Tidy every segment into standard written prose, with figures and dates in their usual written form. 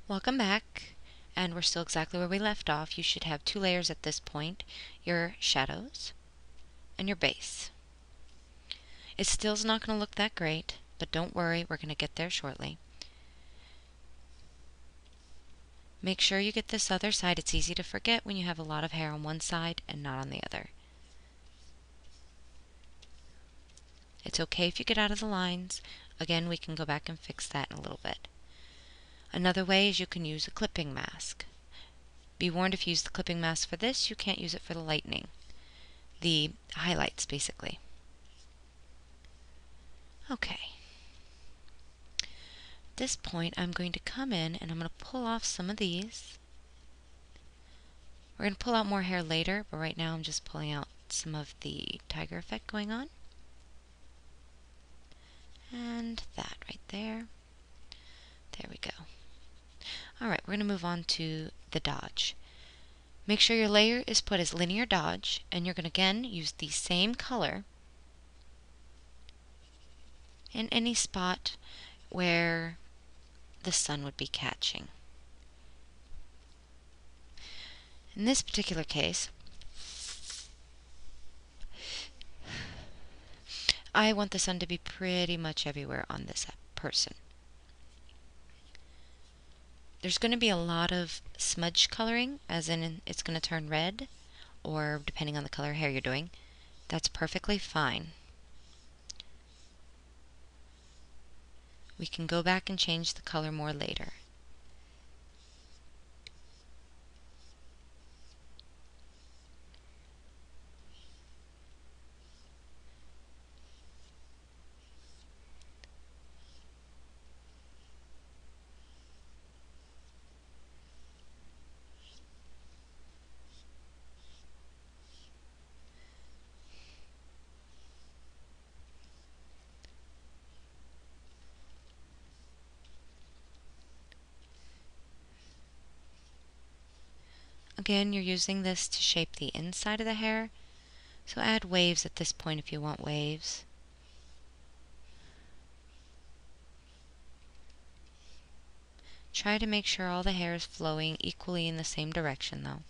Welcome back, and we're still exactly where we left off. You should have two layers at this point, your shadows and your base. It still's not going to look that great, but don't worry, we're going to get there shortly. Make sure you get this other side. It's easy to forget when you have a lot of hair on one side and not on the other. It's okay if you get out of the lines. Again, we can go back and fix that in a little bit. Another way is you can use a clipping mask. Be warned, if you use the clipping mask for this, you can't use it for the lightning. The highlights, basically. Okay. At this point, I'm going to come in and I'm going to pull off some of these. We're going to pull out more hair later, but right now I'm just pulling out some of the tiger effect going on. And that right there. There we go. Alright, we're going to move on to the dodge. Make sure your layer is put as linear dodge, and you're going to again use the same color in any spot where the sun would be catching. In this particular case, I want the sun to be pretty much everywhere on this person. There's going to be a lot of smudge coloring, as in it's going to turn red, or depending on the color hair you're doing. That's perfectly fine. We can go back and change the color more later. Again, you're using this to shape the inside of the hair, so add waves at this point if you want waves. Try to make sure all the hair is flowing equally in the same direction though.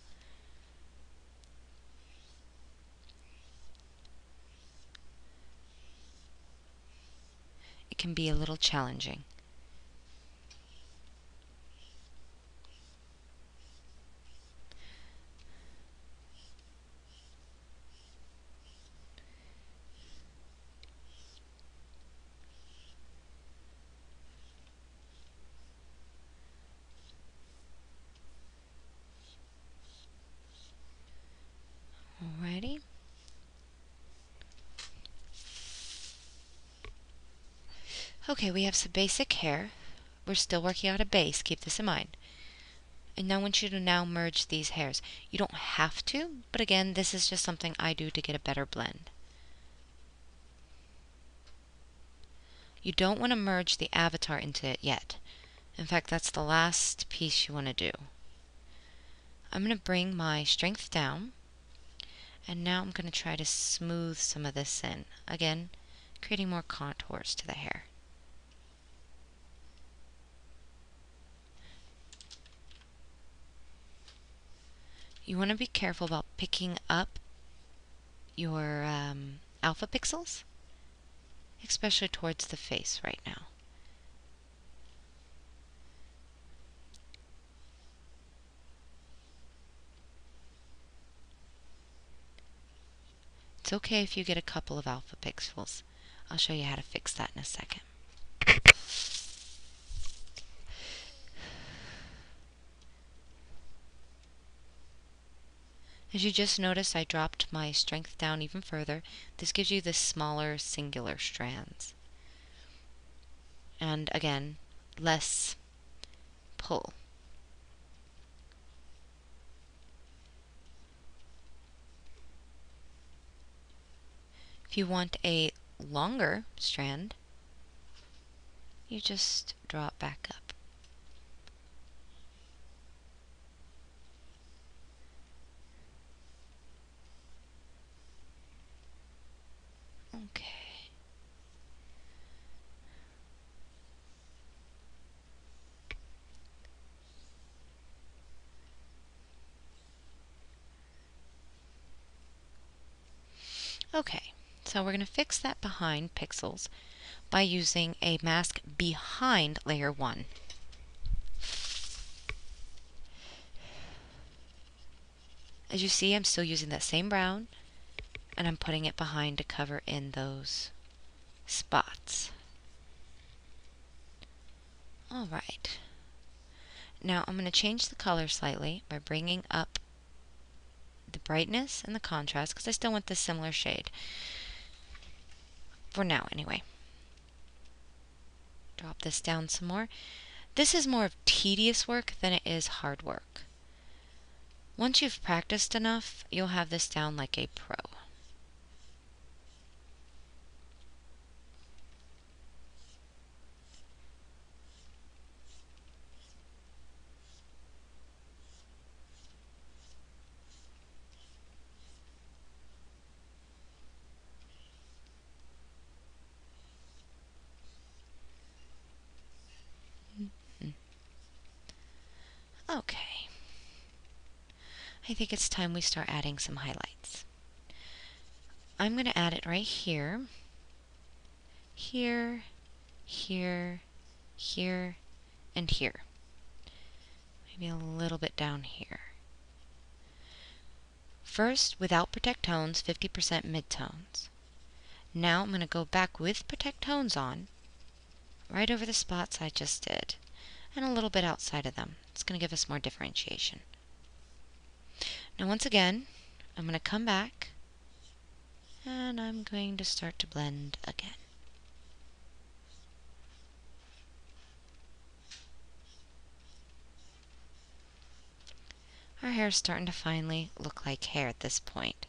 It can be a little challenging. Alrighty. Okay, we have some basic hair. We're still working out a base, keep this in mind. And I want you to now merge these hairs. You don't have to, but again, this is just something I do to get a better blend. You don't want to merge the avatar into it yet. In fact, that's the last piece you want to do. I'm going to bring my strength down, and now I'm going to try to smooth some of this in. Again, creating more contours to the hair. You want to be careful about picking up your alpha pixels, especially towards the face right now. It's okay if you get a couple of alpha pixels. I'll show you how to fix that in a second. As you just noticed, I dropped my strength down even further. This gives you the smaller singular strands. And again, less pull. If you want a longer strand, you just draw it back up. Okay. Okay, so we're going to fix that behind pixels by using a mask behind layer 1. As you see, I'm still using that same brown, and I'm putting it behind to cover in those spots. Alright, now I'm going to change the color slightly by bringing up the brightness and the contrast, because I still want this similar shade. For now, anyway. Drop this down some more. This is more of tedious work than it is hard work. Once you've practiced enough, you'll have this down like a pro. Okay. I think it's time we start adding some highlights. I'm going to add it right here, here, here, here, and here. Maybe a little bit down here. First, without Protect Tones, 50% midtones. Now I'm going to go back with Protect Tones on, right over the spots I just did, and a little bit outside of them. It's going to give us more differentiation. Now once again, I'm going to come back, and I'm going to start to blend again. Our hair is starting to finally look like hair at this point.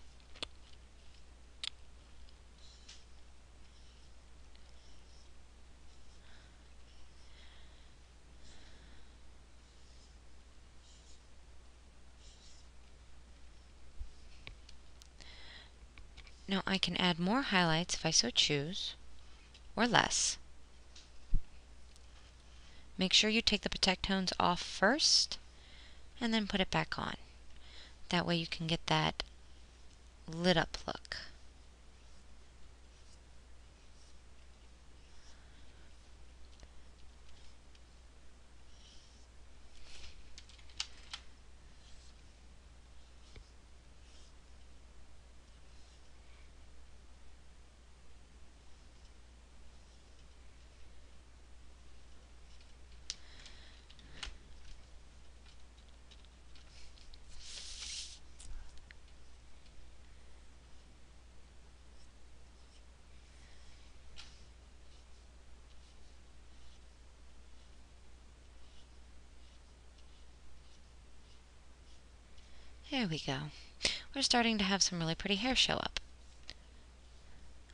Now I can add more highlights if I so choose, or less. Make sure you take the Protect Tones off first, and then put it back on. That way you can get that lit up look. There we go. We're starting to have some really pretty hair show up.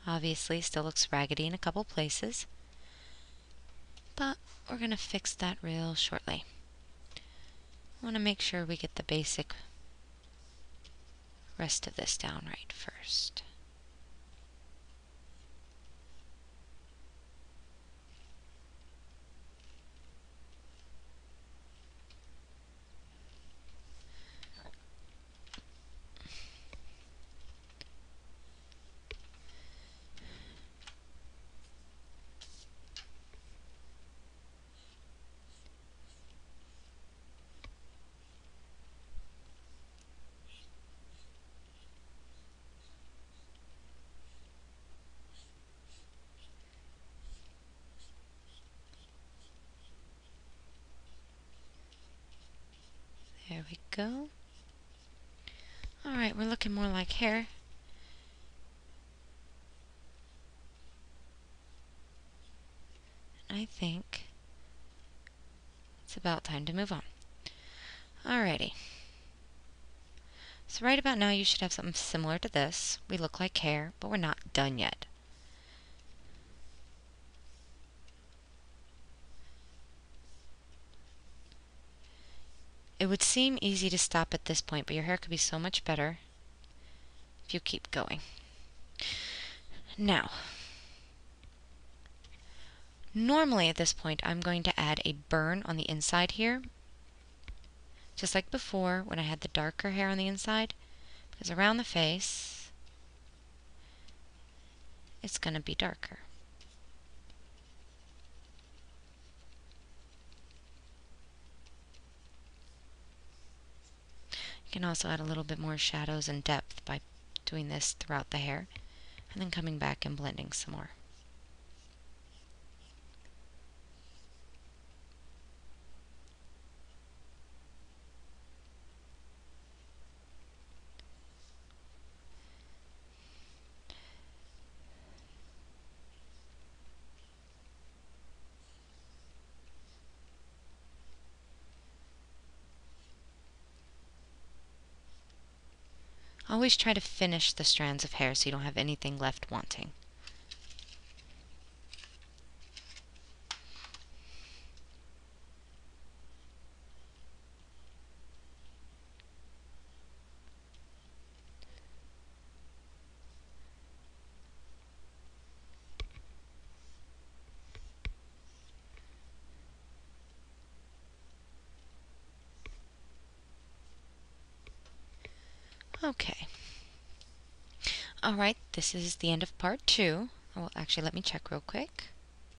Obviously, still looks raggedy in a couple places, but we're going to fix that real shortly. I want to make sure we get the basic rest of this down right first. There we go. Alright, we're looking more like hair. I think it's about time to move on. Alrighty. So right about now you should have something similar to this. We look like hair, but we're not done yet. It would seem easy to stop at this point, but your hair could be so much better if you keep going. Now, normally at this point I'm going to add a burn on the inside here, just like before when I had the darker hair on the inside, because around the face it's going to be darker. You can also add a little bit more shadows and depth by doing this throughout the hair, and then coming back and blending some more. Always try to finish the strands of hair so you don't have anything left wanting. Okay. Alright, this is the end of part 2. Oh, actually, let me check real quick.